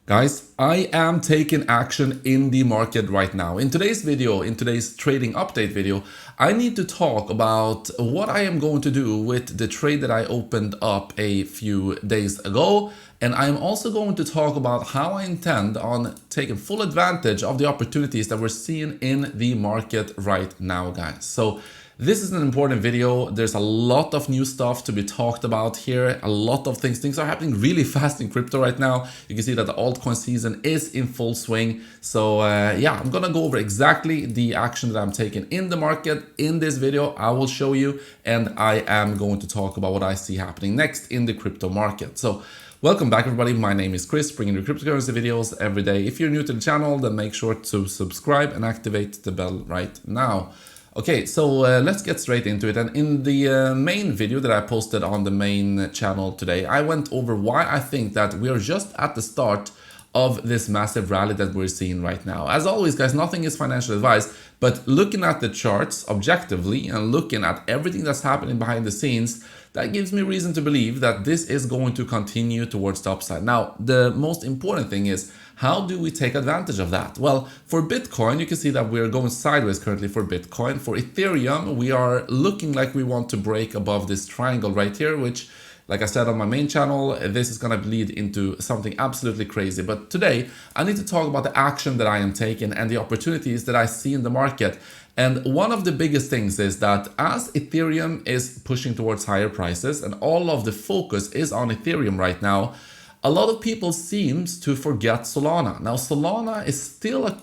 Guys, I am taking action in the market right now. In today's video, in today's trading update video, I need to talk about what I am going to do with the trade that I opened up a few days ago. And I'm also going to talk about how I intend on taking full advantage of the opportunities that we're seeing in the market right now, guys. So this is an important video. There's a lot of new stuff to be talked about here. A lot of things are happening really fast in crypto right now. You can see that the altcoin season is in full swing. So yeah, I'm gonna go over exactly the action that I'm taking in the market in this video. I will show you, and I am going to talk about what I see happening next in the crypto market. So welcome back, everybody. My name is Chris, bringing you cryptocurrency videos every day. If you're new to the channel, then make sure to subscribe and activate the bell right now. Okay, so let's get straight into it. And in the main video that I posted on the main channel today, I went over why I think that we are just at the start of this massive rally that we're seeing right now. As always, guys, nothing is financial advice, but looking at the charts objectively and looking at everything that's happening behind the scenes, that gives me reason to believe that this is going to continue towards the upside. Now, the most important thing is, how do we take advantage of that? Well, for Bitcoin, you can see that we're going sideways currently for Bitcoin. For Ethereum, we are looking like we want to break above this triangle right here, which, like I said on my main channel, this is going to lead into something absolutely crazy. But today, I need to talk about the action that I am taking and the opportunities that I see in the market. And one of the biggest things is that as Ethereum is pushing towards higher prices and all of the focus is on Ethereum right now, a lot of people seems to forget Solana. Now, Solana is still a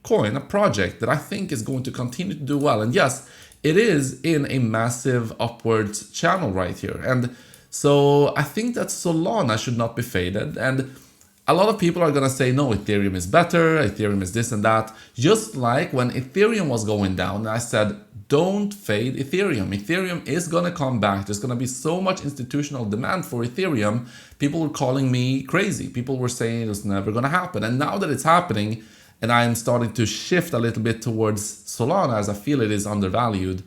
coin, a project that I think is going to continue to do well. And yes, it is in a massive upwards channel right here. And so I think that Solana should not be faded. And a lot of people are going to say, no, Ethereum is better, Ethereum is this and that. Just like when Ethereum was going down, I said, don't fade Ethereum. Ethereum is going to come back. There's going to be so much institutional demand for Ethereum. People were calling me crazy. People were saying it's never going to happen. And now that it's happening, and I'm starting to shift a little bit towards Solana as I feel it is undervalued,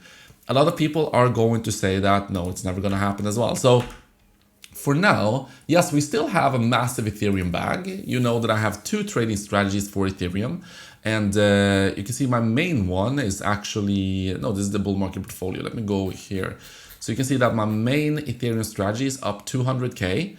a lot of people are going to say that, no, it's never going to happen as well. So for now, yes, we still have a massive Ethereum bag. You know that I have two trading strategies for Ethereum. And you can see my main one is actually, no, this is the bull market portfolio. Let me go here. So you can see that my main Ethereum strategy is up 200K.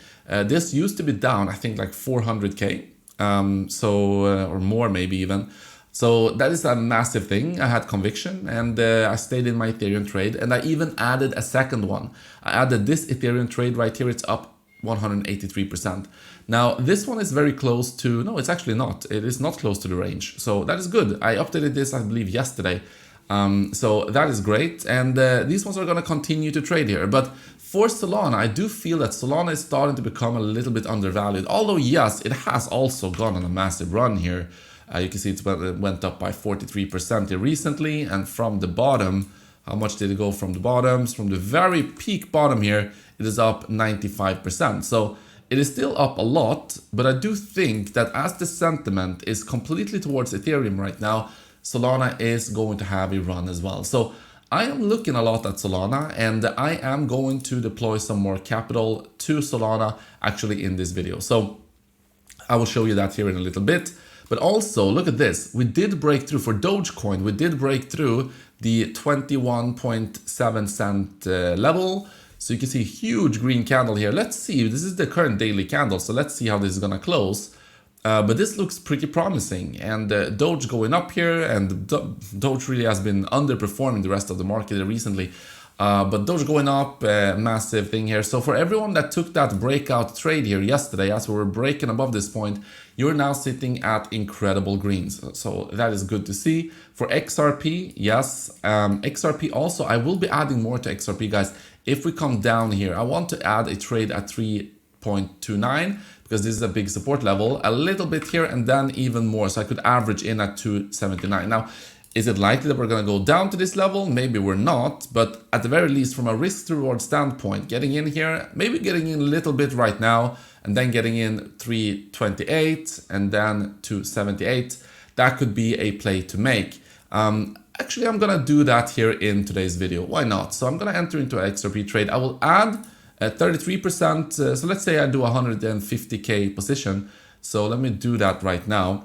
This used to be down, I think, like 400K. Or more maybe even. So that is a massive thing. I had conviction and I stayed in my Ethereum trade, and I even added a second one. I added this Ethereum trade right here. It's up 183%. Now this one is very close to, no, it's actually not. It is not close to the range. So that is good. I updated this, I believe, yesterday. So that is great. And these ones are going to continue to trade here. But for Solana, I do feel that Solana is starting to become a little bit undervalued. Although, yes, it has also gone on a massive run here. You can see it went up by 43% here recently. And from the bottom, how much did it go from the bottoms? From the very peak bottom here, it is up 95%. So it is still up a lot, but I do think that as the sentiment is completely towards Ethereum right now, Solana is going to have a run as well. So I am looking a lot at Solana, and I am going to deploy some more capital to Solana actually in this video. So I will show you that here in a little bit. But also, look at this. We did break through for Dogecoin. We did break through the 21.7 cent level. So you can see a huge green candle here. Let's see. This is the current daily candle. So let's see how this is going to close. But this looks pretty promising. And Doge going up here. And Doge really has been underperforming the rest of the market recently. But Doge going up, massive thing here. So for everyone that took that breakout trade here yesterday, as we were breaking above this point, you're now sitting at incredible greens. So that is good to see. For XRP, yes, XRP also, I will be adding more to XRP, guys. If we come down here, I want to add a trade at 3.29 because this is a big support level, a little bit here and then even more. So I could average in at 279. Now, is it likely that we're going to go down to this level? Maybe we're not, but at the very least, from a risk to reward standpoint, getting in here, maybe getting in a little bit right now, and then getting in 328 and then 278, that could be a play to make. Actually, I'm going to do that here in today's video. Why not? So I'm going to enter into an XRP trade. I will add 33%. So let's say I do 150K position. So let me do that right now.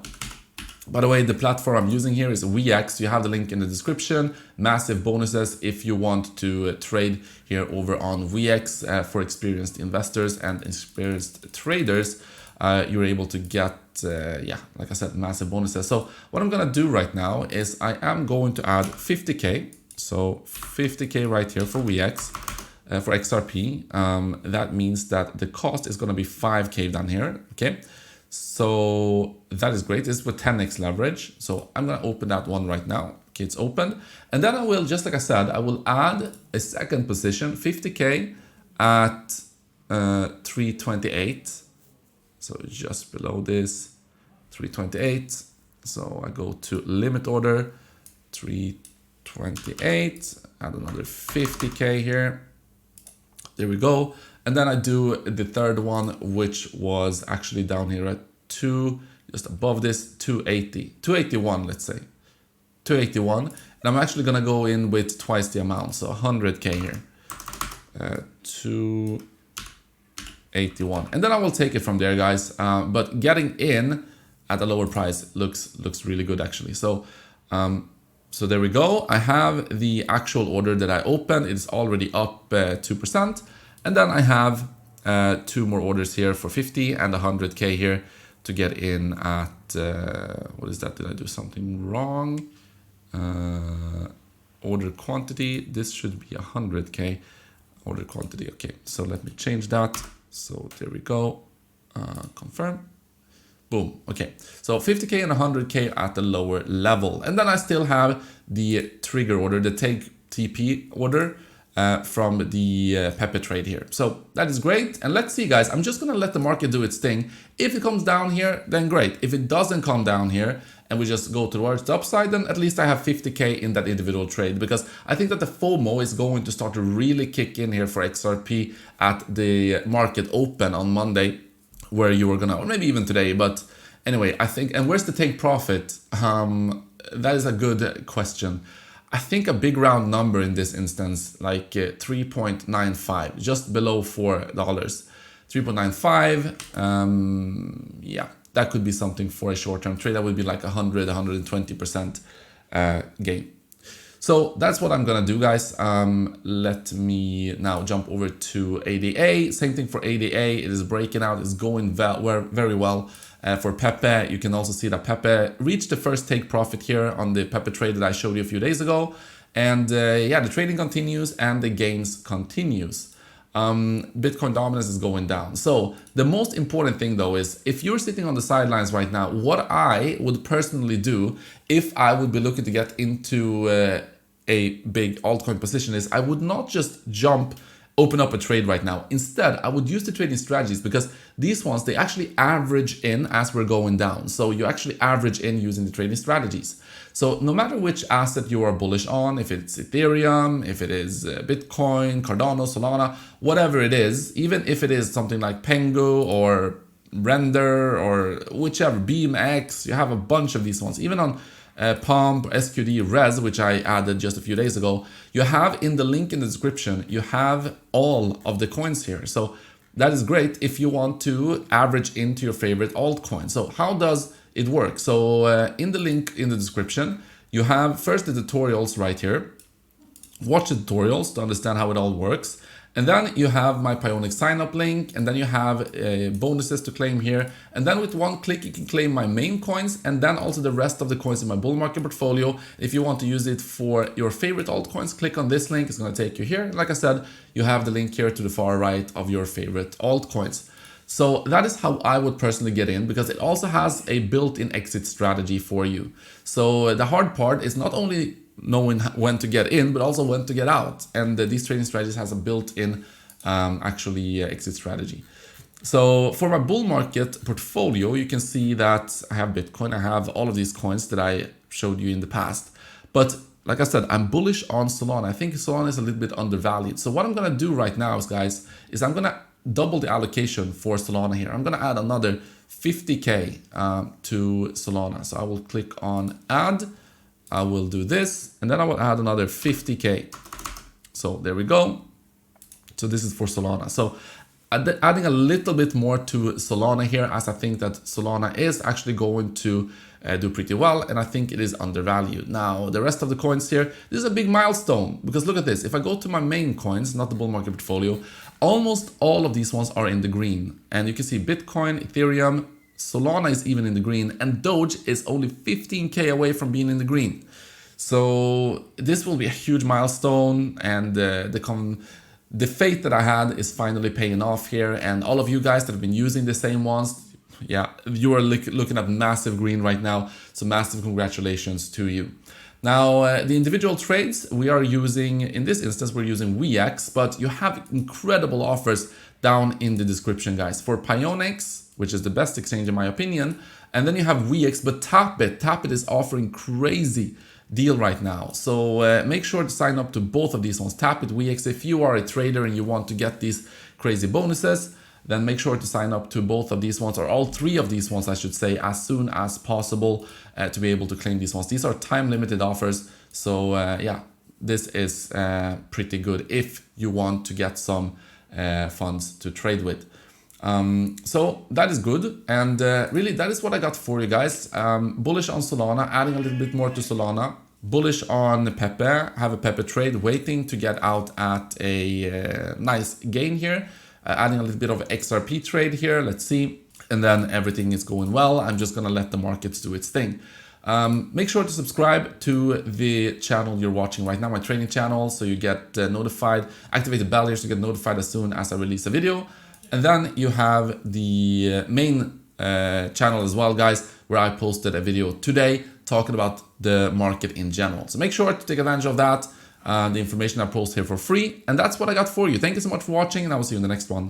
By the way, the platform I'm using here is VX. You have the link in the description. Massive bonuses if you want to trade here over on VX for experienced investors and experienced traders. You're able to get, yeah, like I said, massive bonuses. So what I'm gonna do right now is I am going to add 50K. So 50K right here for VX, for XRP. That means that the cost is gonna be 5K down here, okay? So that is great. This is with 10x leverage. So I'm going to open that one right now. Okay, it's open. And then I will, just like I said, I will add a second position, 50K at 328. So just below this, 328. So I go to limit order, 328, add another 50K here. There we go. And then I do the third one, which was actually down here at just above this, 281, let's say. 281. And I'm actually going to go in with twice the amount, so 100K here. 281. And then I will take it from there, guys. But getting in at a lower price looks really good, actually. So there we go. I have the actual order that I opened. It's already up 2%. And then I have 2 more orders here for 50 and 100K here to get in at, what is that? Did I do something wrong? Order quantity. This should be 100K order quantity. Okay, so let me change that. So there we go. Confirm. Boom. Okay, so 50K and 100K at the lower level. And then I still have the trigger order, the take TP order. From the Pepe trade here. So that is great. And let's see, guys, I'm just going to let the market do its thing. If it comes down here, then great. If it doesn't come down here and we just go towards the upside, then at least I have 50K in that individual trade, because I think that the FOMO is going to start to really kick in here for XRP at the market open on Monday, where you were going to, or maybe even today. But anyway, I think, and where's the take profit? That is a good question. I think a big round number in this instance, like 3.95, just below $4. 3.95, yeah, that could be something for a short-term trade. That would be like 120% gain. So that's what I'm gonna do, guys. Let me now jump over to ADA. Same thing for ADA. It is breaking out. It's going very well. For Pepe, you can also see that Pepe reached the first take profit here on the Pepe trade that I showed you a few days ago. And yeah, the trading continues and the gains continues. Bitcoin dominance is going down. So the most important thing though is, if you're sitting on the sidelines right now, what I would personally do if I would be looking to get into a big altcoin position is, I would not just open up a trade right now. Instead, I would use the trading strategies, because these ones, they actually average in as we're going down. So you actually average in using the trading strategies. So no matter which asset you are bullish on, if it's Ethereum, if it is Bitcoin, Cardano, Solana, whatever it is, even if it is something like Pengu or Render or whichever, BeamX, you have a bunch of these ones. Even on Pump, SQD, Res, which I added just a few days ago, you have in the link in the description, you have all of the coins here. So that is great if you want to average into your favorite altcoin. So how does it work? So in the link in the description, you have first the tutorials right here. Watch the tutorials to understand how it all works. And then you have my Pionic sign-up link, and then you have bonuses to claim here. And then with one click, you can claim my main coins, and then also the rest of the coins in my bull market portfolio. If you want to use it for your favorite altcoins, click on this link. It's going to take you here. Like I said, you have the link here to the far right of your favorite altcoins. So that is how I would personally get in, because it also has a built-in exit strategy for you. So the hard part is not only knowing when to get in, but also when to get out. And these trading strategies has a built-in exit strategy. So for my bull market portfolio, you can see that I have Bitcoin. I have all of these coins that I showed you in the past. But like I said, I'm bullish on Solana. I think Solana is a little bit undervalued. So what I'm going to do right now, guys, is I'm going to double the allocation for Solana here. I'm going to add another 50K to Solana. So I will click on add. I will do this, and then I will add another 50K. So there we go. So this is for Solana. So adding a little bit more to Solana here, as I think that Solana is actually going to do pretty well, and I think it is undervalued. Now, the rest of the coins here, this is a big milestone, because look at this. If I go to my main coins, not the bull market portfolio, almost all of these ones are in the green. And you can see Bitcoin, Ethereum, Solana is even in the green, and Doge is only 15K away from being in the green. So this will be a huge milestone, and the faith that I had is finally paying off here. And all of you guys that have been using the same ones, yeah, you are looking at massive green right now. So massive congratulations to you. Now, the individual trades we are using, in this instance, we're using VX, but you have incredible offers down in the description, guys, for Pionex, which is the best exchange in my opinion. And then you have VX, but Tapit is offering crazy deal right now. So make sure to sign up to both of these ones, Tapit, VX. If you are a trader and you want to get these crazy bonuses, then make sure to sign up to both of these ones, or all three of these ones, I should say, as soon as possible to be able to claim these ones. These are time-limited offers, so yeah, this is pretty good if you want to get some funds to trade with. So that is good, and really that is what I got for you guys. Bullish on Solana, adding a little bit more to Solana. Bullish on Pepe, have a Pepe trade, waiting to get out at a nice gain here. Adding a little bit of XRP trade here, let's see. And then everything is going well. I'm just gonna let the markets do its thing. Make sure to subscribe to the channel you're watching right now, my training channel, so you get notified. Activate the bell here so you get notified as soon as I release a video. And then you have the main channel as well, guys, where I posted a video today talking about the market in general. So make sure to take advantage of that. The information I post here for free. And that's what I got for you. Thank you so much for watching, and I will see you in the next one.